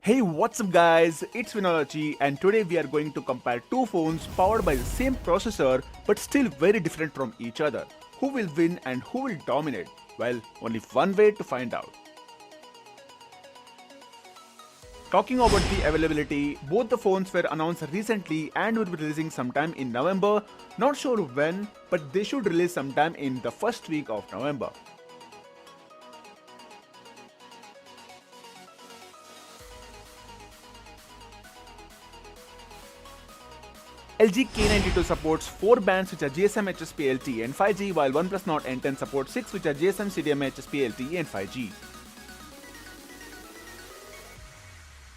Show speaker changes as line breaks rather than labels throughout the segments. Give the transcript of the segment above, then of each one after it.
Hey, what's up guys, it's Vinology and today we are going to compare two phones powered by the same processor but still very different from each other. Who will win and who will dominate? Well, only one way to find out. Talking about the availability, both the phones were announced recently and will be releasing sometime in November. Not sure when, but they should release sometime in the first week of November. LG K92 supports 4 bands which are GSM, HSP, LTE and 5G, while OnePlus Nord N10 supports 6 which are GSM, CDMA, HSP, LTE and 5G.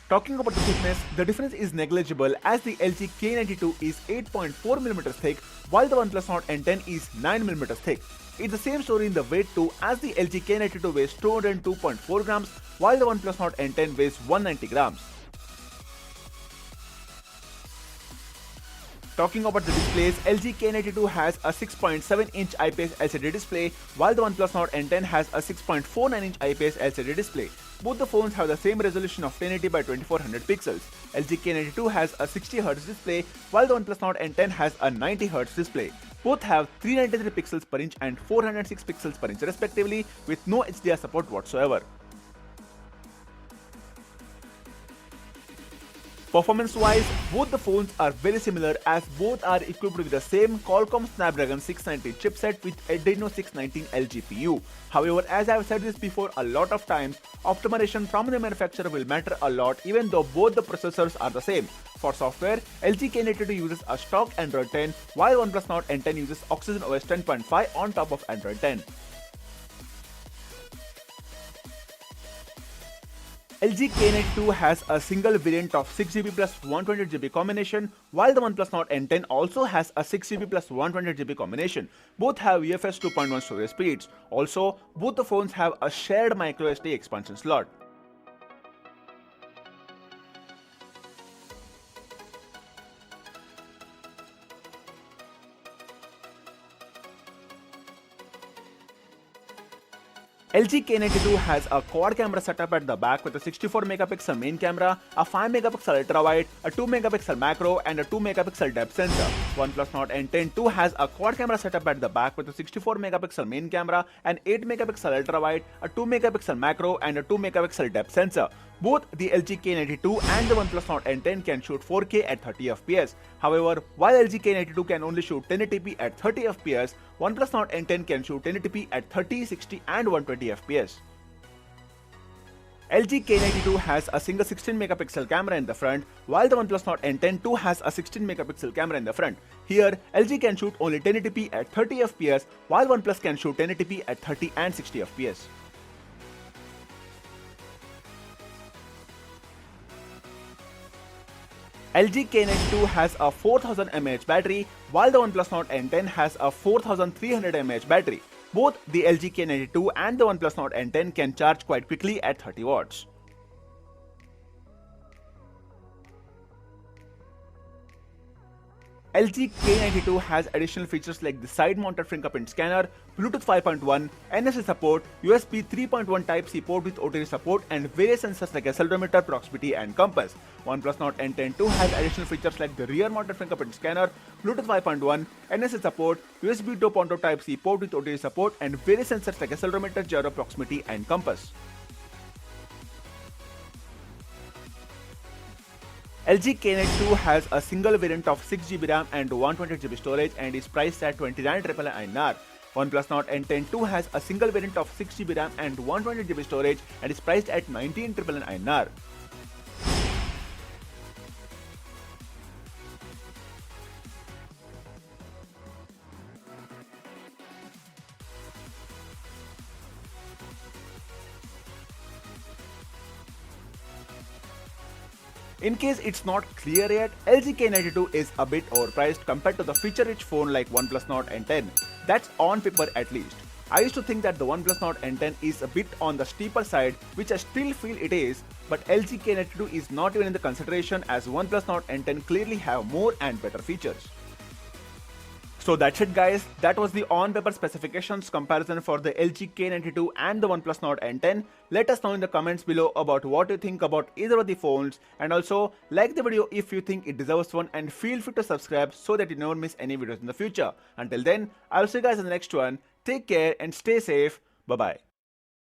Talking about the thickness, the difference is negligible as the LG K92 is 8.4mm thick while the OnePlus Nord N10 is 9mm thick. It's the same story in the weight too as the LG K92 weighs 202.4 grams while the OnePlus Nord N10 weighs 190 grams. Talking about the displays, LG K92 has a 6.7-inch IPS LCD display, while the OnePlus Nord N10 has a 6.49-inch IPS LCD display. Both the phones have the same resolution of 1080 by 2400 pixels. LG K92 has a 60Hz display, while the OnePlus Nord N10 has a 90Hz display. Both have 393 pixels per inch and 406 pixels per inch respectively, with no HDR support whatsoever. Performance-wise, both the phones are very similar as both are equipped with the same Qualcomm Snapdragon 690 chipset with Adreno 619 LGPU. However, as I have said this before a lot of times, optimization from the manufacturer will matter a lot even though both the processors are the same. For software, LG K92 uses a stock Android 10 while OnePlus Nord N10 uses Oxygen OS 10.5 on top of Android 10. LG K92 has a single variant of 6GB plus 128GB combination, while the OnePlus Nord N10 also has a 6GB plus 128GB combination. Both have UFS 2.1 storage speeds. Also, both the phones have a shared microSD expansion slot. LG K92 has a quad camera setup at the back with a 64MP main camera, a 5MP ultra-wide, a 2MP macro and a 2MP depth sensor. OnePlus Nord N10 too has a quad camera setup at the back with a 64MP main camera, an 8MP ultra-wide, a 2MP macro and a 2MP depth sensor. Both the LG K92 and the OnePlus Nord N10 can shoot 4K at 30fps. However, while LG K92 can only shoot 1080p at 30fps, OnePlus Nord N10 can shoot 1080p at 30, 60 and 120fps. LG K92 has a single 16MP camera in the front, while the OnePlus Nord N10 too has a 16MP camera in the front. Here, LG can shoot only 1080p at 30fps, while OnePlus can shoot 1080p at 30 and 60fps. LG K92 has a 4000 mAh battery, while the OnePlus Nord N10 has a 4300 mAh battery. Both the LG K92 and the OnePlus Nord N10 can charge quite quickly at 30 watts. LG K92 has additional features like the side-mounted fingerprint scanner, Bluetooth 5.1, NFC support, USB 3.1 Type-C port with OTG support, and various sensors like accelerometer, proximity, and compass. OnePlus Nord N10 too has additional features like the rear-mounted fingerprint scanner, Bluetooth 5.1, NFC support, USB 2.0 Type-C port with OTG support, and various sensors like accelerometer, gyro, proximity, and compass. LG K92 has a single variant of 6GB RAM and 128GB storage and is priced at 29,999 INR. OnePlus Nord N10 too has a single variant of 6GB RAM and 128GB storage and is priced at 19,999 INR. In case it's not clear yet, LG K92 is a bit overpriced compared to the feature-rich phone like OnePlus Nord N10. That's on paper at least. I used to think that the OnePlus Nord N10 is a bit on the steeper side, which I still feel it is, but LG K92 is not even in the consideration as OnePlus Nord N10 clearly have more and better features. So that's it guys, that was the on-paper specifications comparison for the LG K92 and the OnePlus Nord N10. Let us know in the comments below about what you think about either of the phones, and also like the video if you think it deserves one, and feel free to subscribe so that you never miss any videos in the future. Until then, I'll see you guys in the next one. Take care and stay safe. Bye bye.